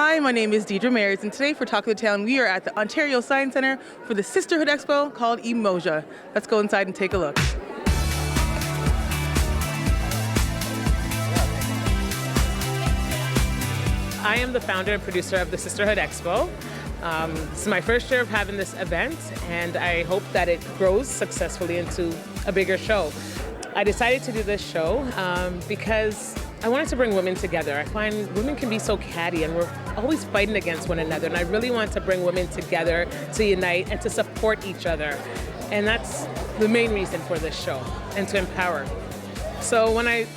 Hi, my name is Deidre Mayers, and today for Talk of the Town, we are at the Ontario Science Centre for the Sisterhood Expo called UMOJA. Let's go inside and take a look. I am the founder and producer of the Sisterhood Expo. This is my first year of having this event, and I hope that it grows successfully into a bigger show. I decided to do this show because I wanted to bring women together. I find women can be so catty and we're always fighting against one another, and I really want to bring women together to unite and to support each other. And that's the main reason for this show, and to empower. So when I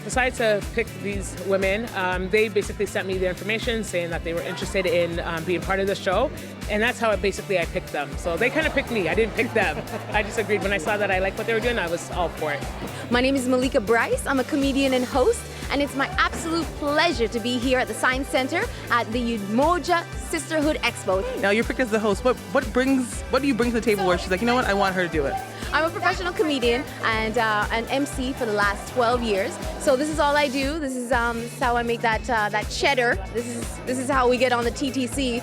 decided to pick these women, they basically sent me the information saying that they were interested in being part of the show, and that's how I picked them. So they kind of picked me, I didn't pick them. I just agreed. When I saw that I liked what they were doing, I was all for it. My name is Malika Bryce. I'm a comedian and host, and it's my absolute pleasure to be here at the Science Centre at the UMOJA Sisterhood Expo. Now you're picked as the host. What do you bring to the table where she's like, you know what, I want her to do it? I'm a professional comedian and an MC for the last 12 years. So this is all I do. This is how I make that cheddar. This is how we get on the TTC.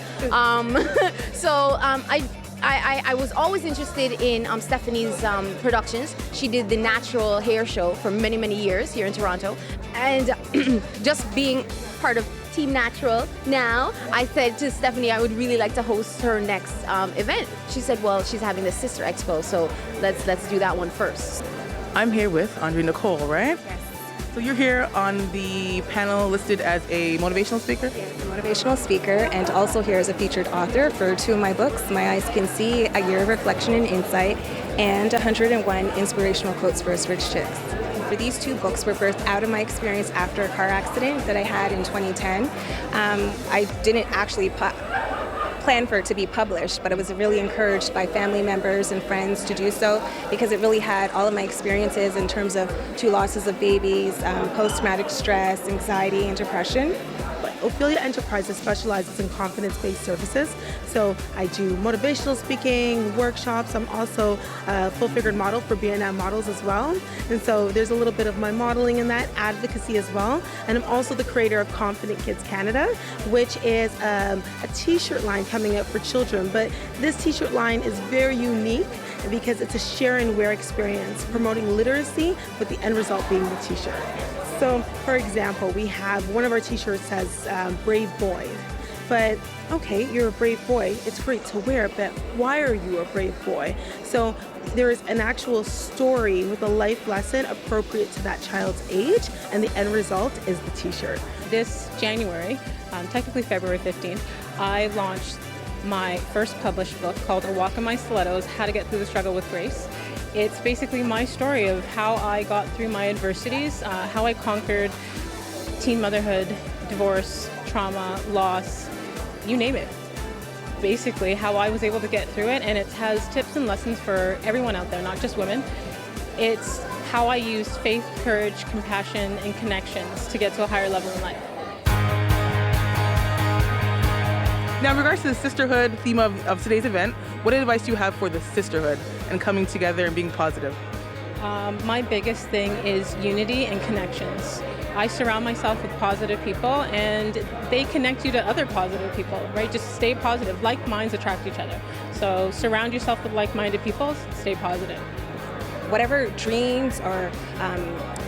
I was always interested in Stephanie's productions. She did the natural hair show for many, many years here in Toronto. And just being part of Team Natural now, I said to Stephanie I would really like to host her next event. She said, well, she's having the Sister Expo, so let's do that one first. I'm here with Andre Nicole, right? Yes. So you're here on the panel listed as a motivational speaker? Yes, a motivational speaker, and also here as a featured author for two of my books, My Eyes Can See, A Year of Reflection and Insight, and 101 Inspirational Quotes for Us Rich Chicks. For these two books were birthed out of my experience after a car accident that I had in 2010. I didn't actually plan for it to be published, but I was really encouraged by family members and friends to do so because it really had all of my experiences in terms of two losses of babies, post-traumatic stress, anxiety, and depression. Ophelia Enterprises specializes in confidence-based services. So I do motivational speaking, workshops. I'm also a full-figured model for B&M models as well. And so there's a little bit of my modeling in that, advocacy as well. And I'm also the creator of Confident Kids Canada, which is a t-shirt line coming up for children. But this t-shirt line is very unique because it's a share and wear experience, promoting literacy with the end result being the t-shirt. So, for example, we have one of our t-shirts says brave boy. But okay, you're a brave boy, it's great to wear, but why are you a brave boy? So there is an actual story with a life lesson appropriate to that child's age, and the end result is the t-shirt. This January, technically February 15th, I launched my first published book called A Walk in My Stilettos, How to Get Through the Struggle with Grace. It's basically my story of how I got through my adversities, how I conquered teen motherhood, divorce, trauma, loss, you name it. Basically how I was able to get through it, and it has tips and lessons for everyone out there, not just women. It's how I used faith, courage, compassion, and connections to get to a higher level in life. Now, in regards to the sisterhood theme of today's event, what advice do you have for the sisterhood and coming together and being positive? My biggest thing is unity and connections. I surround myself with positive people, and they connect you to other positive people, right? Just stay positive. Like minds attract each other. So surround yourself with like-minded people, stay positive. Whatever dreams or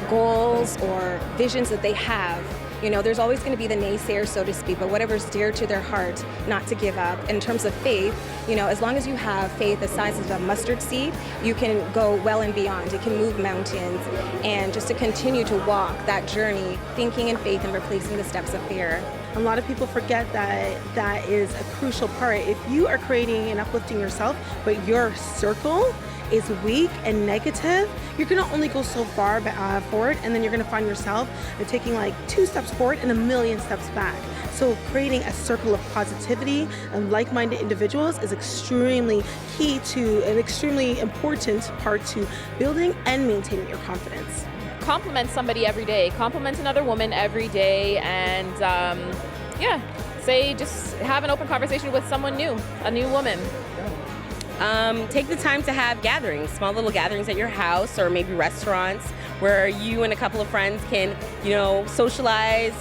goals or visions that they have, you know, there's always going to be the naysayers, so to speak, but whatever's dear to their heart, not to give up. In terms of faith, you know, as long as you have faith the size of a mustard seed, you can go well and beyond. It can move mountains, and just to continue to walk that journey, thinking in faith and replacing the steps of fear. A lot of people forget that is a crucial part. If you are creating and uplifting yourself, but your circle is weak and negative, you're going to only go so far forward, and then you're going to find yourself taking like 2 steps forward and 1,000,000 steps back. So creating a circle of positivity and like-minded individuals is extremely key to an extremely important part to building and maintaining your confidence. Compliment somebody every day, compliment another woman every day, and just have an open conversation with someone new, a new woman. Take the time to have gatherings, small little gatherings at your house or maybe restaurants where you and a couple of friends can, socialize,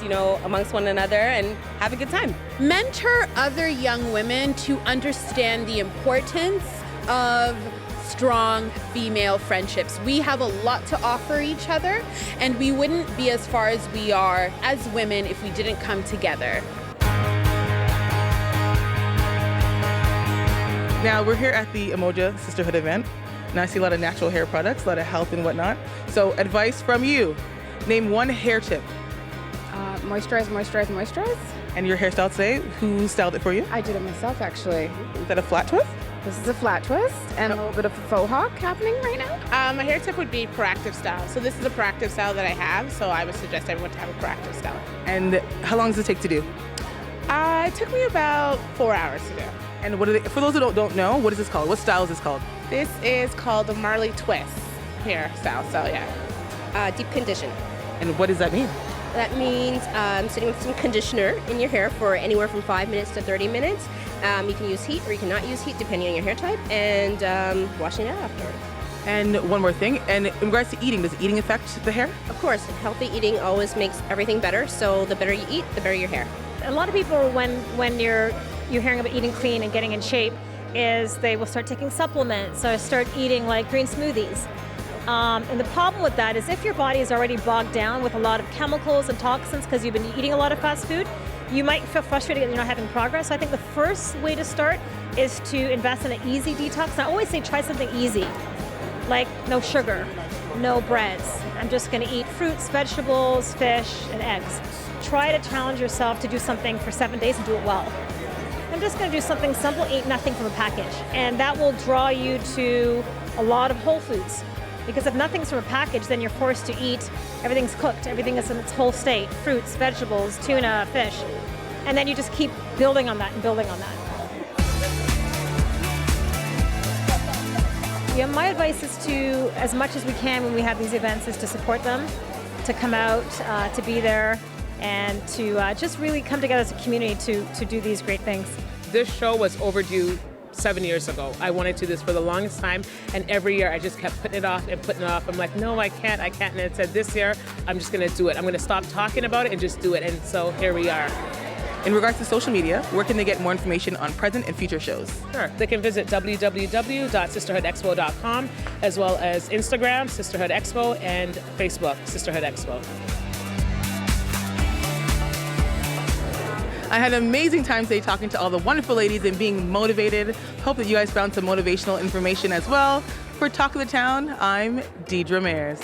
amongst one another and have a good time. Mentor other young women to understand the importance of strong female friendships. We have a lot to offer each other, and we wouldn't be as far as we are as women if we didn't come together. Now, we're here at the UMOJA Sisterhood event, and I see a lot of natural hair products, a lot of health and whatnot. So, advice from you. Name one hair tip. Moisturize, moisturize, moisturize. And your hairstyle today, who styled it for you? I did it myself, actually. Is that a flat twist? This is a flat twist and a little bit of a faux hawk happening right now. My hair tip would be proactive style. So this is a proactive style that I have, so I would suggest everyone to have a proactive style. And how long does it take to do? It took me about 4 hours to do. And what are they, for those who don't know, what is this called? What style is this called? This is called the Marley twist hairstyle, so yeah. Deep condition. And what does that mean? That means sitting with some conditioner in your hair for anywhere from 5 minutes to 30 minutes. You can use heat or you cannot use heat depending on your hair type, and washing it out afterwards. And one more thing, and in regards to eating, does eating affect the hair? Of course, healthy eating always makes everything better, so the better you eat, the better your hair. A lot of people, when you're hearing about eating clean and getting in shape, is they will start taking supplements or start eating like green smoothies. And the problem with that is if your body is already bogged down with a lot of chemicals and toxins because you've been eating a lot of fast food, you might feel frustrated that you're not having progress. So I think the first way to start is to invest in an easy detox. And I always say try something easy, like no sugar, no breads. I'm just going to eat fruits, vegetables, fish, and eggs. Try to challenge yourself to do something for 7 days and do it well. I'm just going to do something simple, eat nothing from a package. And that will draw you to a lot of whole foods. Because if nothing's from a package, then you're forced to eat, everything's cooked, everything is in its whole state, fruits, vegetables, tuna, fish. And then you just keep building on that and building on that. Yeah, my advice is to, as much as we can when we have these events, is to support them, to come out, to be there, and to just really come together as a community to do these great things. This show was overdue 7 years ago. I wanted to do this for the longest time, and every year I just kept putting it off and putting it off. I'm like, no, I can't. And it said this year, I'm just gonna do it. I'm gonna stop talking about it and just do it. And so here we are. In regards to social media, where can they get more information on present and future shows? Sure. They can visit www.sisterhoodexpo.com, as well as Instagram, Sisterhood Expo, and Facebook, Sisterhood Expo. I had an amazing time today talking to all the wonderful ladies and being motivated. Hope that you guys found some motivational information as well. For Talk of the Town, I'm Deidre Mayers.